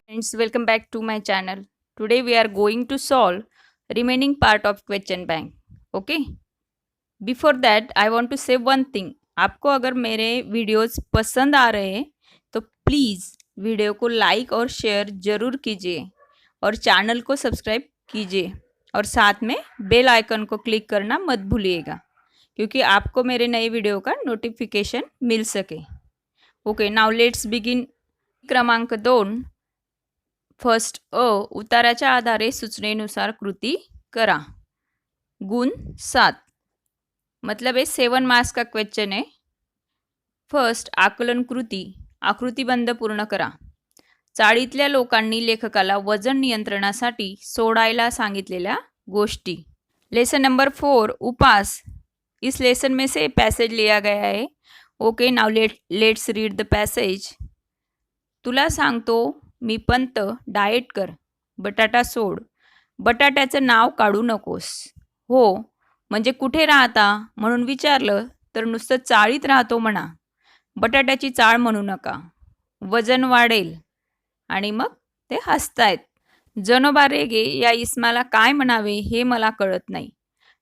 Friends, welcome back to my channel. Today we are going to solve remaining part of question bank. Okay. Before that, I want to say one thing. आपको अगर मेरे videos पसंद आ रहे हैं तो please video को like और share ज़रूर कीजिए और चैनल को सब्सक्राइब कीजिए और साथ में बेल आइकन को क्लिक करना मत भूलिएगा क्योंकि आपको मेरे नए वीडियो का नोटिफिकेशन मिल सके. Okay, now let's begin. क्रमांक 2. फर्स्ट उताराच्या आधारे सूचनेनुसार कृती करा. गुण 7. मतलब ये 7 मार्क्स का क्वेश्चन है. फर्स्ट, आकलन कृती. आकृतिबंध पूर्ण करा. चाळीतल्या लोकांनी लेखकाला वजन नियंत्रणासाठी सोडायला सांगितलेल्या गोष्टी. लेसन नंबर 4, उपास. इस लेसन में से पैसेज लिया गया है. Okay, now let's read the passage. तुला सांगतो मी पंत, डाएट कर. बटाटा सोड. बटाट्याचं नाव काढू नकोस. हो म्हणजे कुठे राहता म्हणून विचारलं तर नुसतं चाळीत राहतो म्हणा. बटाट्याची चाळ म्हणू नका, वजन वाढेल. आणि मग ते हसतायत. जनोबा रेगे या इस्माला काय म्हणावे हे मला कळत नाही.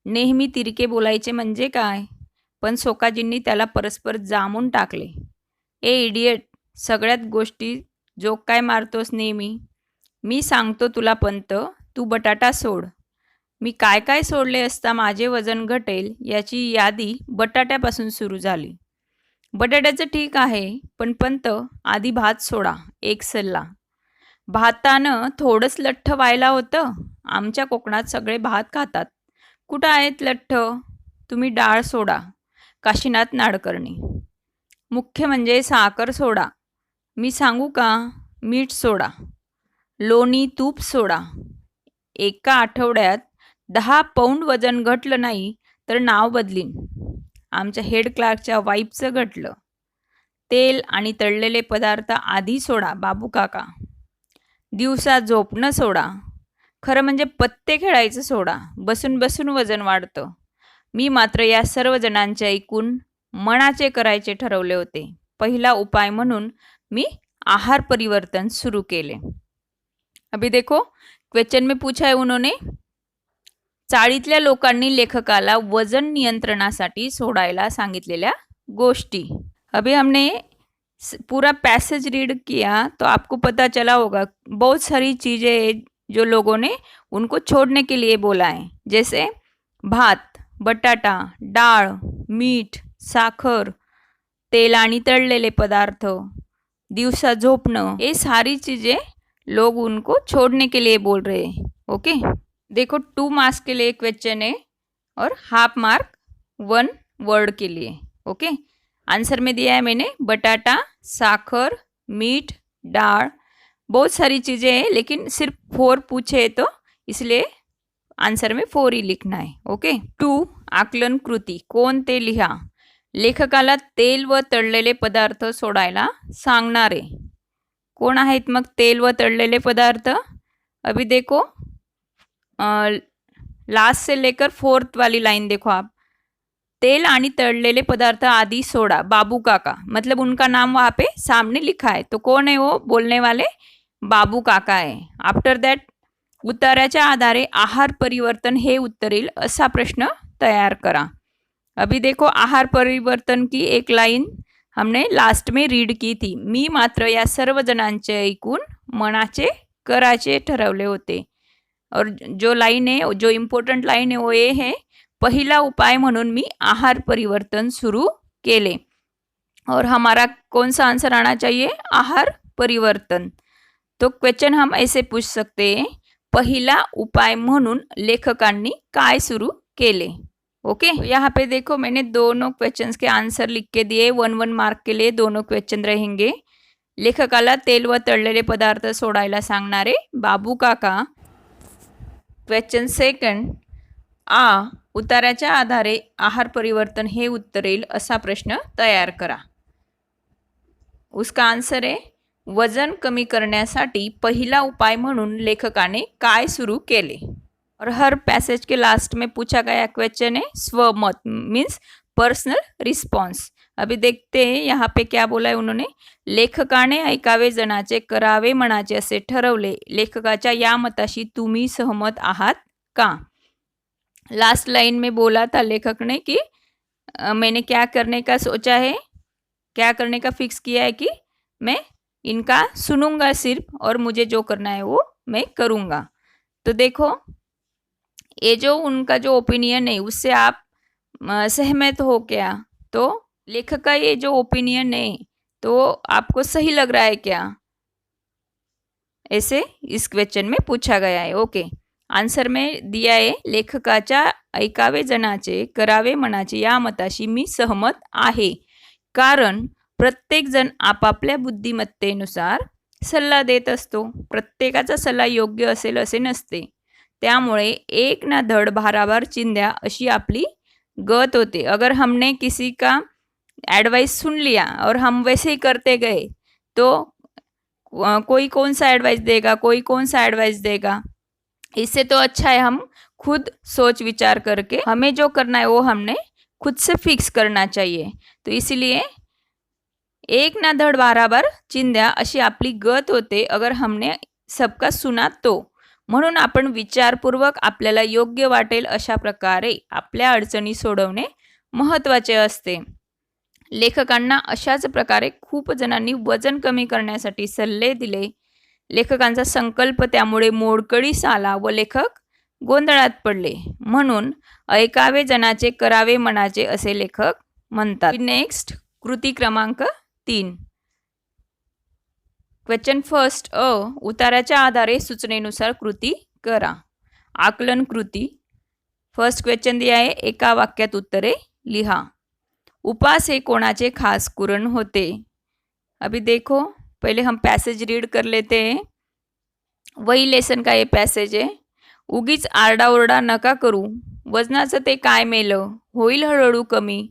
नेहमी तिरके बोलायचे म्हणजे काय. पण सोकाजींनी त्याला परस्पर जामून टाकले. ए इडियट, सगळ्यात गोष्टी जोक काय मारतोस नेहमी. मी सांगतो तुला पंत, तू बटाटा सोड. मी काय काय सोडले असता माझे वजन घटेल याची यादी बटाट्यापासून सुरू झाली. बटाट्याचं ठीक आहे, पण पंत आधी भात सोडा. एक सल्ला. भातानं थोडंच लठ्ठ व्हायला होतं. आमच्या कोकणात सगळे भात खातात. कुठं आहेत लठ्ठ. तुम्ही डाळ सोडा. काशीनाथ नाडकर्णी. मुख्य म्हणजे साखर सोडा. मी सांगू का, मीठ सोडा. लोणी तूप सोडा. एका आठवड्यात 10 पौंड वजन घटलं नाही तर नाव बदलीन. आमच्या हेड क्लार्कच्या वाईफचं घटलं. तेल आणि तळलेले पदार्थ आधी सोडा बाबू काका. दिवसा झोपणं सोडा. खरं म्हणजे पत्ते खेळायचं सोडा. बसून बसून वजन वाढतं. मी मात्र या सर्व जणांचे ऐकून मनाचे करायचे ठरवले होते. पहिला उपाय म्हणून मी आहार परिवर्तन शुरू केले. अभी देखो, क्वेश्चन में पूछा है उन्होंने, चाळीतल्या लोकांनी लेखकाला वजन नियंत्रणासाठी सोडायला सांगितलेल्या गोष्टी. अभी हमने पूरा पैसेज रीड किया तो आपको पता चला होगा बहुत सारी चीज़ें जो लोगों ने उनको छोड़ने के लिए बोला है. जैसे भात, बटाटा, डाळ, मीठ, साखर, तेल आणि तळलेले पदार्थ, दिवसा झोपणं, ये सारी चीज़ें लोग उनको छोड़ने के लिए बोल रहे हैं. ओके, देखो 2 मार्क्स के लिए क्वेश्चन है और हाफ मार्क 1 वर्ड के लिए. ओके, आंसर में दिया है मैंने बटाटा, साखर, मीठ, डाल. बहुत सारी चीज़ें हैं लेकिन सिर्फ 4 पूछे तो इसलिए आंसर में 4 ही लिखना है. ओके. 2, आकलन कृती. कोणते लिहा. लेखकाला तेल व तळलेले पदार्थ सोडायला सांगणारे कोण आहेत मग तेल व तळलेले पदार्थ. अभी देखो, लास्ट से लेकर 4th वाली लाइन देखो आप. तेल आणि तळलेले पदार्थ आदि सोडा बाबू काका. मतलब उनका नाम वहाँ पे सामने लिखा है. तो कौन है वो बोलने वाले. बाबू काका है. आफ्टर दैट उत्तराच्या आधारे आहार परिवर्तन हे उत्तर येईल असा प्रश्न तयार करा. अभी देखो, आहार परिवर्तन की एक लाइन हमने लास्ट में रीड की थी. मी मात्र या सर्व जणांचे ऐकून मनाचे कराचे ठरवले होते. और जो लाइन है, जो इम्पोर्टेंट लाइन है वो ये है, पहिला उपाय म्हणून मी आहार परिवर्तन शुरू केले. और हमारा कौन सा आंसर आना चाहिए, आहार परिवर्तन. तो क्वेश्चन हम ऐसे पूछ सकते हैं, पहिला उपाय म्हणून लेखकांनी काय सुरू केले. ओके. यहाँ पे देखो मैंने दोनों क्वेश्चंस के आंसर लिख के दिए. 1-1 मार्क के लिए दोनों क्वेश्चन रहेंगे. लेखकाला तेल व तळलेले पदार्थ सोडायला सांगणारे बाबू काका. क्वेश्चन सेकंड, उत्तराच्या आधारे आहार परिवर्तन हे उत्तर येईल असा प्रश्न तयार करा. उसका आंसर आहे, वजन कमी करण्यासाठी पहिला उपाय म्हणून लेखकाने काय सुरू केले. और हर पैसेज के लास्ट में पूछा गया क्वेश्चन है स्वमत, मीन्स पर्सनल रिस्पॉन्स। अभी देखते हैं यहाँ पे क्या बोला है उन्होंने। लेखकाने ऐकावे जनाचे करावे मनाचे असे ठरवले, लेखकाच्या या मताशी तुम्ही सहमत आहात का? लास्ट लाइन में बोला था लेखक ने कि मैंने क्या करने का सोचा है, क्या करने का फिक्स किया है कि मैं इनका सुनूंगा सिर्फ, और मुझे जो करना है वो मैं करूंगा। तो देखो ये जो उनका जो ओपिनियन है उससे आप सहमत हो क्या? तो लेखक का ये जो ओपिनियन है तो आपको सही लग रहा है क्या? ऐसे इस क्वेश्चन में पूछा गया है। ओके, आन्सर में दिया आहे लेखकाच्या ऐकावे जनाचे करावे मनाचे या मताशी मी सहमत आहे, कारण प्रत्येक जण आपापल्या बुद्धिमत्तेनुसार सल्ला देत असतो। प्रत्येकाचा सल्ला योग्य असेल असे नसते, त्यामुळे एक ना धड भाराभार चिंध्या अशी आपली गत होते। अगर हमने किसी का एडवाइस सुन लिया और हम वैसे ही करते गए तो कोई कौन सा एडवाइस देगा, कोई कौन सा एडवाइस देगा। इससे तो अच्छा है हम खुद सोच विचार करके हमें जो करना है वो हमने खुद से फिक्स करना चाहिए। तो इसीलिए एक ना धड भाराभर चिंध्या अशी आपली गत होते अगर हमने सबका सुना तो। म्हणून आपण विचारपूर्वक आपल्याला योग्य वाटेल अशा प्रकारे आपल्या अडचणी सोडवणे महत्त्वाचे असते। लेखकांना अशाच प्रकारे खूप जणांनी वजन कमी करण्यासाठी सल्ले दिले। लेखकांचा संकल्प त्यामुळे मोडकळीस आला व लेखक गोंधळात पडले, म्हणून ऐकावे जनाचे करावे मनाचे असे लेखक म्हणतात। नेक्स्ट कृती क्रमांक 3, क्वेश्चन फर्स्ट अ, उताराच्या आधारे सूचनेनुसार कृती करा। आकलन कृती। फर्स्ट क्वेश्चन दिया है, एका वाक्यात उत्तरे लिहा। उपास हे कोणाचे खास कुरण होते? अभी देखो पहले हम पैसेज रीड कर लेते हैं। वही लेसन का ये पैसेज है। उगीच आरडाओरडा नका करू, वजनाचं ते काय मेलं, होईल हळूहळू कमी,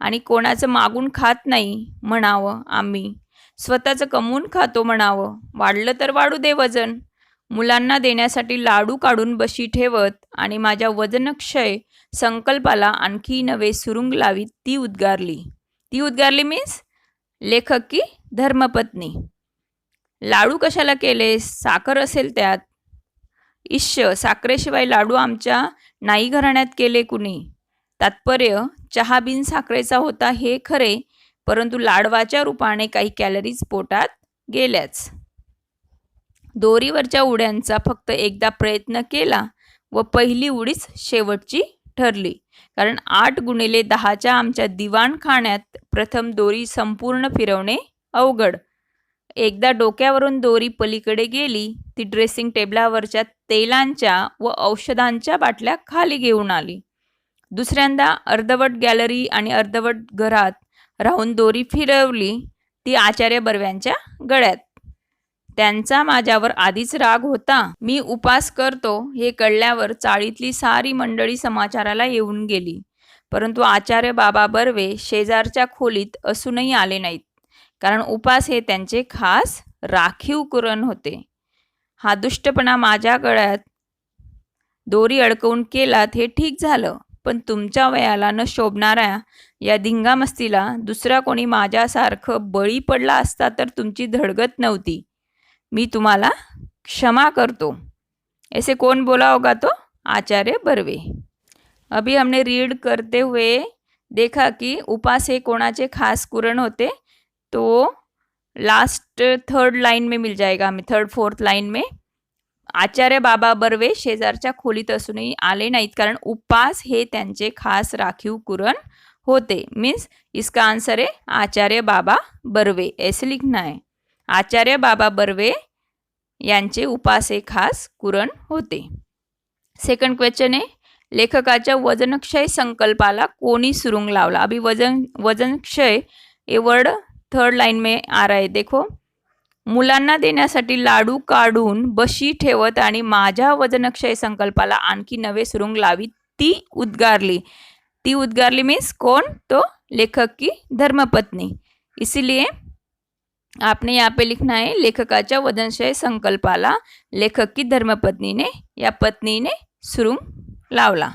आणि कोणाचं मागून खात नाही म्हणावं आम्ही, स्वतःचं कमवून खातो म्हणावं, वाढलं तर वाढू दे वजन, मुलांना देण्यासाठी लाडू काढून बशी ठेवत आणि माझ्या वजनक्षय संकल्पाला आणखी नवे सुरुंग लावीत ती उद्गारली। ती उद्गारली मीन्स लेखक की धर्मपत्नी। लाडू कशाला केले, साखर असेल त्यात, इश्य साखरेशिवाय लाडू आमच्या नाही घराण्यात केले कुणी। तात्पर्य चहा बिन साखरेचा होता हे खरे, परंतु लाडवाच्या रूपाने काही कॅलरीज पोटात गेल्याच। दोरीवरच्या उड्यांचा फक्त एकदा प्रयत्न केला व पहिली उडीच शेवटची ठरली, कारण 8 गुणिले 10च्या आमच्या दिवाणखाण्यात प्रथम दोरी संपूर्ण फिरवणे अवघड। एकदा डोक्यावरून दोरी पलीकडे गेली, ती ड्रेसिंग टेबलावरच्या तेलांच्या व औषधांच्या बाटल्या खाली घेऊन आली। दुसऱ्यांदा अर्धवट गॅलरी आणि अर्धवट घरात राहून दोरी फिरवली, ती आचार्य बर्व्यांच्या गळ्यात। त्यांचा माझ्यावर आधीच राग होता। मी उपास करतो हे कळल्यावर चाळीतली सारी मंडळी समाचाराला येऊन गेली, परंतु आचार्य बाबा बर्वे शेजारच्या खोलीत असूनही आले नाहीत, कारण उपास हे त्यांचे खास राखीव कुरण होते। हा दुष्टपणा माझ्या गळ्यात दोरी अडकवून केलात हे ठीक झालं, पण तुमच्या वयाला न शोभणाऱ्या या धिंगामस्तीला दुसरा कोणी माझ्यासारखं बळी पडला असता तर तुमची धडगत नव्हती। मी तुम्हाला क्षमा करतो। ऐसे कौन बोला होगा? तो आचार्य बर्वे। अभी हमने रीड करते हुए देखा कि उपास हे कोणाचे खास कुरण होते, तो लास्ट 3rd लाइन में मिल जाएगा हमें, 3rd 4th लाइन में। आचार्य बाबा बर्वे शेजारच्या खोलीत असूनही आले नाहीत, कारण उपास हे त्यांचे खास राखीव कुरण होते। मीन्स इसका आंसर है आचार्य बाबा बर्वे, ऐसे लिखना है। आचार्य बाबा बर्वे यांचे उपास हे खास कुरण होते। सेकंड क्वेश्चन है, लेखकाच्या वजनक्षय संकल्पाला कोणी सुरुंग लावला? अभी वजनक्षय ये वर्ड 3rd लाइन में आ रहा है। देखो, मुलांना देण्यासाठी लाडू काढून बशी ठेवत आणि माझ्या वजनक्षय संकल्पाला आणखी नवे सुरुंग लावीत ती उद्गारली। ती उद्गारली मीन्स कौन? तो लेखक की धर्मपत्नी। इसीलिए आपने यहाँ पे लिखना है लेखकाच्या वजनक्षय संकल्पाला लेखक की धर्मपत्नी ने या पत्नी ने सुरुंग लावला।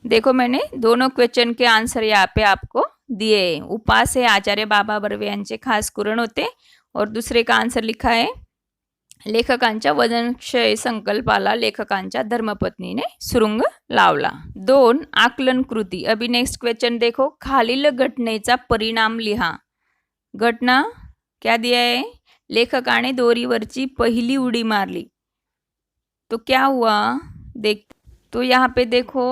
देखो मैंने दोनों क्वेश्चन के आंसर यहाँ पे आपको दिए। उपास हे आचार्य बाबा बर्वे यांचे खास कुरण होते और दूसरे का आंसर लिखा है लेखकांच्या वजनक्षय संकल्पाला लेखकांच्या धर्मपत्नीने सुरुंग लावला। 2 आकलन कृती। अभी नेक्स्ट क्वेश्चन देखो, खालील घटनेचा परिणाम लिहा। घटना क्या दिया है, लेखकाने दोरीवरची पहिली उडी मारली तो क्या हुआ देख। तो यहाँ पे देखो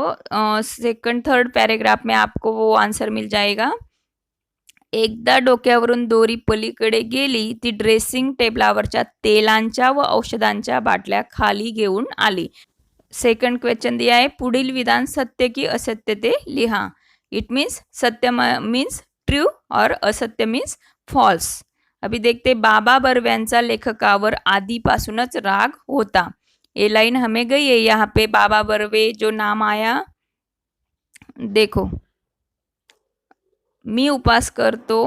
सेकंड थर्ड पैराग्राफ में आपको वो आंसर मिल जाएगा। एकदा डोक्यावरून दोरी पलीकडे गेली ती ड्रेसिंग टेबलावरच्या तेलांच्या व औषधांच्या बाटल्या खाली घेऊन आली। सेकंड क्वेश्चन दिया है, पुढील विधान सत्य की असत्य ते लिहा। इट मीन्स सत्य मीन्स ट्रू और असत्य मीन्स फॉल्स। अभी देखते बाबा बर्व्यांचा लेखकावर आधीपासूनच राग होता। ये लाइन हमें गई है। यहाँ पे बाबा बर्वे जो नाम आया, देखो मी उपास करतो,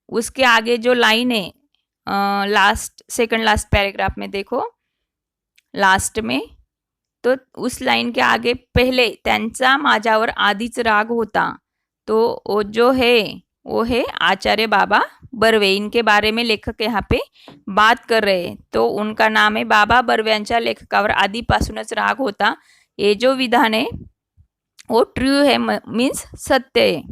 उसके आगे जो लाइन है लास्ट सेकंड लास्ट पैराग्राफ में देखो लास्ट में, तो उस लाइन के आगे पहले त्यांचा माझ्यावर आधीच राग होता, तो वो जो है वो है आचार्य बाबा बर्वे। इनके बारे में लेखक यहाँ पे बात कर रहे हैं, तो उनका नाम है बाबा बर्व्यांच्या लेखकावर आधीपासूनच राग होता। ये जो विधान है वो ट्रू है मीन्स सत्य है।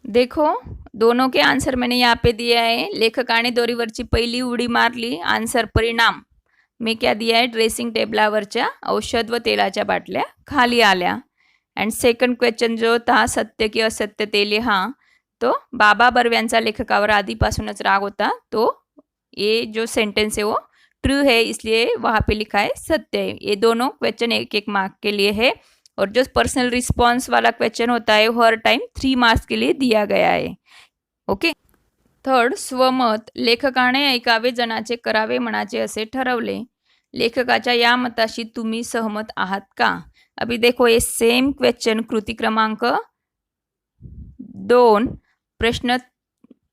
देखो दोनों के आंसर मैंने यहाँ पे दिया है। लेखकाने दोरीवरची पहिली उडी मारली, आंसर परिणाम में क्या दिया है, ड्रेसिंग टेबलावरच्या औषध व तेलाच्या बाटल्या खाली आल्या। एंड सेकंड क्वेश्चन जो था सत्य की असत्य ते लिहा, तो बाबा बर्व्यांचा लेखकावर आधीपासूनच राग होता, तो ये जो सेंटेंस है वो ट्रू है, इसलिए वहाँ पे लिखा है सत्य है। ये दोनों क्वेश्चन एक एक मार्क के लिए है और जो पर्सनल रिस्पॉन्स वाला क्वेश्चन होता है हर टाइम 3 मार्क्स के लिए दिया गया है। ओके। थर्ड स्वमत। लेखकाने ऐकावे जनाचे करावे मनाचे असे ठरवले। लेखकाच्या या मताशी तुम्ही सहमत आहात का। अभी देखो ये सेम क्वेश्चन कृती क्रमांक 2 प्रश्न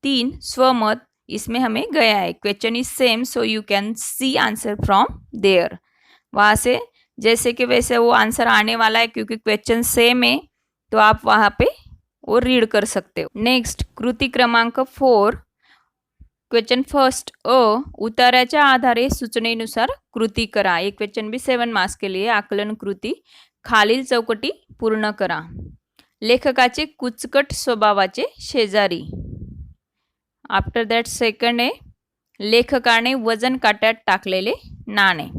3 स्वमत, इसमें हमें गया है। Question is same, so you can see answer from there. वहाँ से जैसे कि वैसे वो आंसर आने वाला है, क्योंकि क्वेश्चन सेम है, तो आप वहाँ पे वो रीड कर सकते हो। नेक्स्ट कृती क्रमांक 4 क्वेश्चन फर्स्ट उतार्याच्या आधारे सूचनेनुसार कृती करा। एक क्वेश्चन भी 7 मार्क्स के लिए। आकलन कृती, खालील चौकटी पूर्ण करा। लेखकाचे कुचकट स्वभावाचे शेजारी। आफ्टर दैट सेकंड है लेखकाने वजन काट्यात टाकलेले नाणे।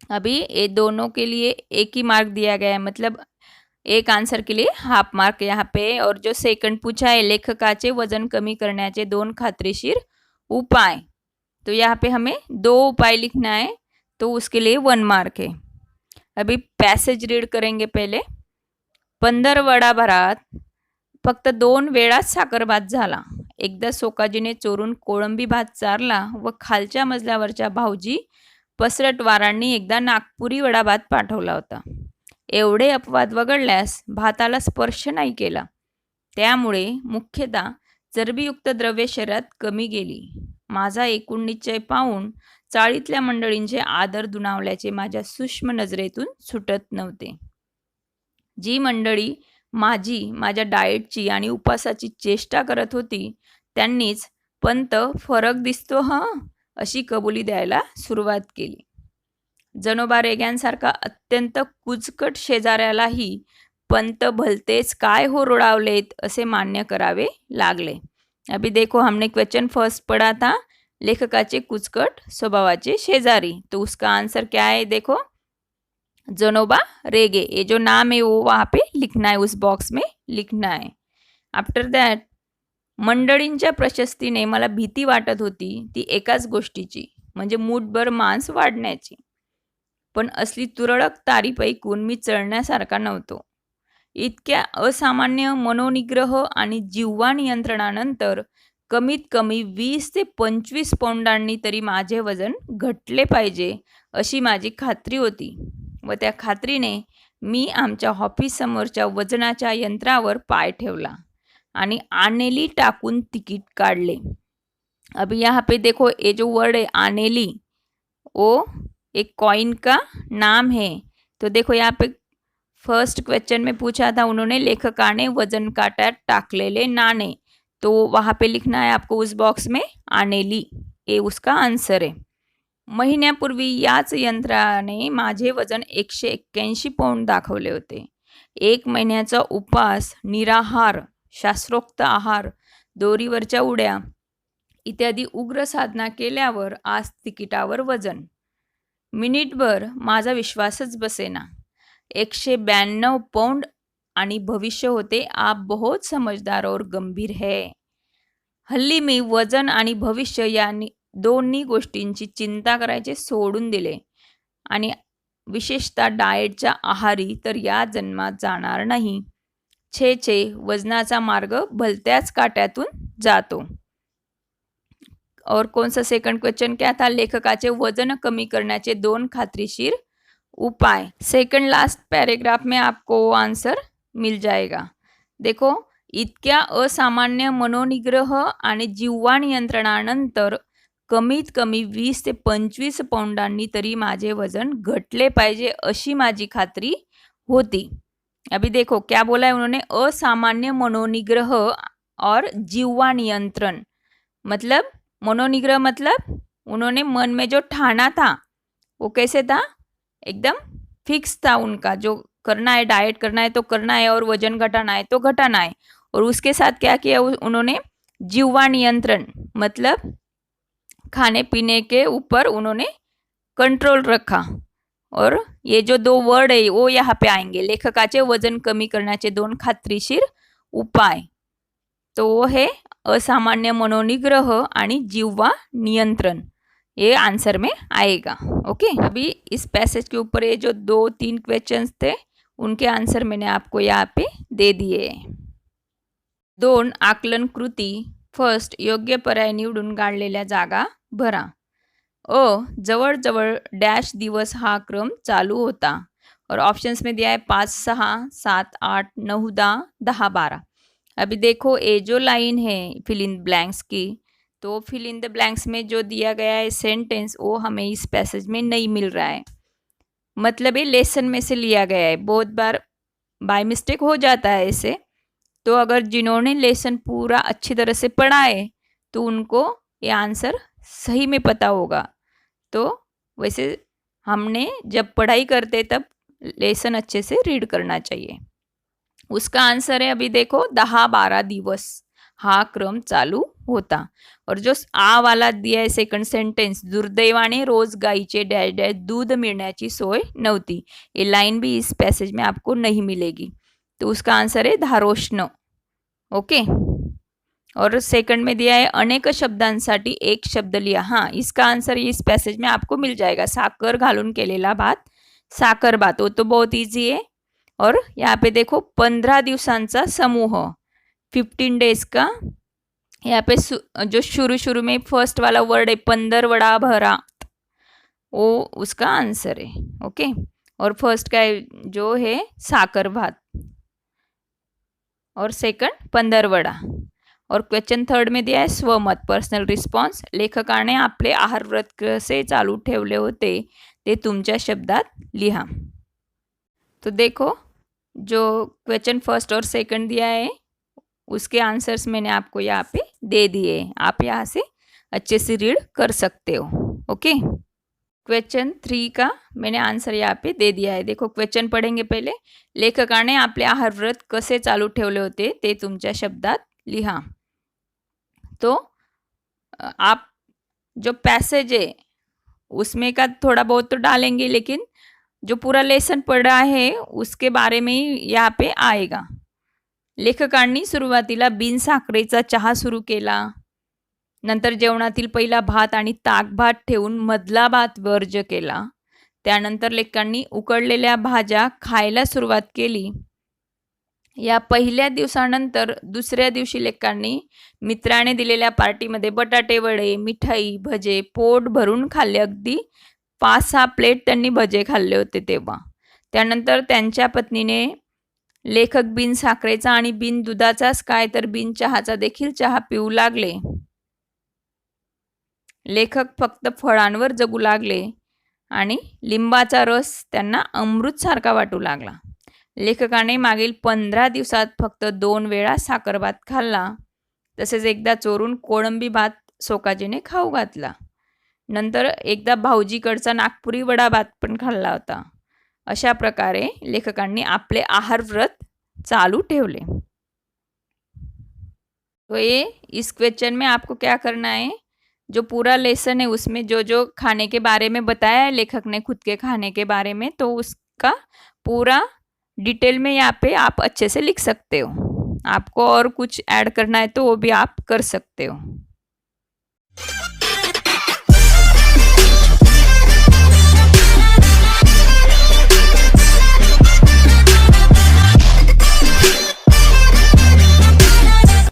अभी ये दोनों के लिए एक ही मार्क दिया गया है, मतलब एक आंसर के लिए हाफ मार्क यहाँ पे। और जो सेकंड पूछा है लेखकाचे वजन कमी करण्याचे 2 खात्रीशीर उपाय, तो यहाँ पे हमें 2 उपाय लिखना है, तो उसके लिए 1 मार्क है। अभी पैसेज रीड करेंगे पहले। 15 वडाभरात फक्त 2 वेळा साखर भात झाला। एकदा सोकाजीने चोरून कोळंबी भात चारला व खालच्या मजल्यावरच्या भाऊजी पसरटवारांनी एकदा नागपुरी वडा भात पाठवला होता। एवढे अपवाद वगळल्यास भाताला स्पर्श नाही केला, त्यामुळे मुख्यतः चरबीयुक्त द्रव्य शरीरात कमी गेली। माझा एकूण निश्चय पाहून चाळीतल्या मंडळींचे आदर दुणावल्याचे माझ्या सूक्ष्म नजरेतून सुटत नव्हते। जी मंडळी माझ्या डाएटची आणि उपासाची चेष्टा करत होती, त्यांनीच पंत फरक दिसतो हं अशी कबुली द्यायला सुरुवात केली। जनोबा रेग्यांसारखा अत्यंत कुचकट शेजाऱ्यालाही पंत भलतेच काय हो रोडावलेत असे मान्य करावे लागले। अभी देखो हमने क्वेश्चन फर्स्ट पढ़ा था, लेखकाचे कुचकट स्वभावाचे शेजारी, तो उसका आंसर क्या है, देखो जनोबा रेगे। ये जो नाम है वो वहाँ पे लिखना है, उस बॉक्स में लिखना है। आफ्टर दैट मंडळींच्या प्रशस्तीने मला भीती वाटत होती, ती एकाच गोष्टीची, म्हणजे मूठभर मांस वाढण्याची। पण असली तुरळक तारीफ ऐकून मी चढण्यासारखा नव्हतो। इतक्या असामान्य मनोनिग्रह आणि जिव्हा नियंत्रणानंतर कमीत कमी 20 ते 25 पौंडांनी तरी माझे वजन घटले पाहिजे अशी माझी खात्री होती व त्या खात्रीने मी आमच्या ऑफिससमोरच्या वजनाच्या यंत्रावर पाय ठेवला आणि आनेली टाकून तिकीट काढले। अभी यहाँ पे देखो ये जो वर्ड है आनेली, वो एक कॉइन का नाम है। तो देखो यहाँ पे फर्स्ट क्वेश्चन में पूछा था उन्होंने, लेखकाने वजन काट्यात टाकलेले नाणे, तो वहाँ पे लिखना है आपको उस बॉक्स में आनेली, ये उसका आंसर आहे. महिन्यापूर्वी याच यंत्राने माझे वजन 181 पौंड दाखवले होते. 1 महिन्याचा उपवास, निराहार, शास्त्रोक्त आहार, दोरीवरच्या उड्या इत्यादी उग्र साधना केल्यावर आज तिकिटावर वजन. मिनिटभर माझा विश्वासच बसेना. 192 पौंड आणि भविष्य होते आप बहुत समजदार और गंभीर है. हल्ली मी वजन आणि भविष्य या दोन्ही गोष्टींची चिंता करायचे सोडून दिले आणि विशेषतः डाएटच्या आहारी तर या जन्मात जाणार नाही. छे छे, वजनाचा मार्ग भलत्याच काट्यातून जातो. और कौन सा सेकंड क्वेश्चन क्या था, लेखकाचे वजन कमी करण्याचे 2 खात्रीशीर उपाय. सेकंड लास्ट पैराग्राफ में आपको आंसर मिल जाएगा. देखो, इतक्या असामान्य मनोनिग्रह आणि जिव्हा नियंत्रणानंतर कमीत कमी 20 ते 25 पौंडांनी तरी माझे वजन घटले पाहिजे अशी माझी खात्री होती. अभी देखो क्या बोला है उन्होंने, असामान्य मनोनिग्रह और जिव्हा नियंत्रण. मतलब मनोनिग्रह मतलब उन्होंने मन में जो ठाना था वो कैसे था, एकदम फिक्स था उनका, जो करना है, डाइट करना है तो करना है और वजन घटाना है तो घटाना है. और उसके साथ क्या किया उन्होंने, जिह्वा नियंत्रण, मतलब खाने पीने के ऊपर उन्होंने कंट्रोल रखा. और ये जो 2 वर्ड है वो यहाँ पे आएंगे, लेखकाचे वजन कमी करण्याचे 2 खात्रीशीर उपाय. तो वो है असामान्य मनोनिग्रह आणि जिह्वा नियंत्रण. ये आंसर में आएगा. ओके, अभी इस पैसेज के ऊपर ये जो 2-3 क्वेश्चंस थे उनके आंसर मैंने आपको यहाँ पे दे दिए. 2 आकलन कृती. फर्स्ट, योग्य पर्याय निवडून काढलेल्या जागा भरा. जवळजवळ डॅश दिवस हा क्रम चालू होता. और ऑप्शंस में दिया है 5, 6, 7, 8, 9, 10, 10, 12. अभी देखो ये जो लाइन है फिल इन ब्लैंक्स की, तो फिल इन द ब्लैंक्स में जो दिया गया है सेंटेंस वो हमें इस पैसेज में नहीं मिल रहा है. मतलब ये लेसन में से लिया गया है, बहुत बार बाय मिस्टेक हो जाता है ऐसे. तो अगर जिन्होंने लेसन पूरा अच्छी तरह से पढ़ा है तो उनको ये आंसर सही में पता होगा. तो वैसे हमने जब पढ़ाई करते तब लेसन अच्छे से रीड करना चाहिए. उसका आंसर है, अभी देखो, 10-12 दिवस हा क्रम चालू होता. और जो आ वाला दिया है सेकंड सेंटेंस, दुर्दैवाने रोज गाईचे डॅश डॅश दूध मिळण्याची सोय नव्हती, ये लाइन भी इस पैसेज में आपको नहीं मिलेगी. तो उसका आंसर है धारोष्ण. ओके. और सेकंड में दिया है अनेक शब्दांसाठी एक शब्द लिहा. हाँ, इसका आंसर इस पैसेज में आपको मिल जाएगा. साखर घालून केलेला भात, साखर भात, वो तो बहुत इजी है. और यहाँ पे देखो 15 दिवसांचा समूह, 15 डेज का. यहाँ पे जो शुरू में फर्स्ट वाला वर्ड है 15 वडा भरा, वो उसका आंसर है. ओके. और फर्स्ट का जो है साखर भात और सेकंड 15 वडा. और क्वेश्चन थर्ड में दिया है स्वमत, पर्सनल रिस्पॉन्स. लेखकाने आपले आहार व्रत कसे चालू ठेवले होते ते तुमच्या शब्दात लिहा. तो देखो, जो क्वेश्चन फर्स्ट और सेकंड दिया है उसके आंसर्स मैंने आपको यहाँ पे दे दिए. आप यहाँ से अच्छे से रीड कर सकते हो. ओके. क्वेश्चन 3 का मैंने आंसर यहाँ पे दे दिया है. देखो, क्वेश्चन पढ़ेंगे पहले. लेखकाने आपले आहार व्रत कसे चालू ठेवले होते ते तुमच्या शब्दात लिहा. तो आप जो पैसेज है उसमें का थोड़ा बहुत तो डालेंगे, लेकिन जो पूरा लेसन पढ़ा है उसके बारे में ही यहाँ पे आएगा. लेखकांनी सुरुवातीला बिन साखरेचा चहा सुरू केला. नंतर जेवणातील पहिला भात आणि ताकभात ठेवून मधला भात वर्ज केला. त्यानंतर लेखकांनी उकडलेल्या भाज्या खायला सुरुवात केली. या पहिल्या दिवसानंतर दुसऱ्या दिवशी लेखकांनी मित्राने दिलेल्या पार्टीमध्ये बटाटे वडे, मिठाई, भजे पोट भरून खाल्ले. अगदी 5-6 प्लेट त्यांनी भजे खाल्ले होते तेव्हा. त्यानंतर त्यांच्या पत्नीने लेखक बिन साखरेचा आणि बिन दुधाचाच काय तर बिन चहाचा देखील चहा पिऊ लागले. लेखक फक्त फळांवर जगू लागले आणि लिंबाचा रस त्यांना अमृतसारखा वाटू लागला. लेखकाने मागील 15 दिवसात फक्त 2 वेळा साखर भात खाल्ला. तसेच एकदा चोरून कोळंबी भात सोकाजीने खाऊ घातला. नंतर एकदा भाऊजीकडचा नागपुरी वडा भात पण खाल्ला होता. अशा प्रकारे लेखकांनी आपले आहार व्रत चालू ठेवले. तो ये इस क्वेश्चन में आपको क्या करना है, जो पूरा लेसन है उसमें जो जो खाने के बारे में बताया है लेखक ने खुद के खाने के बारे में, तो उसका पूरा डिटेल में यहाँ पे आप अच्छे से लिख सकते हो. आपको और कुछ ऐड करना है तो वो भी आप कर सकते हो.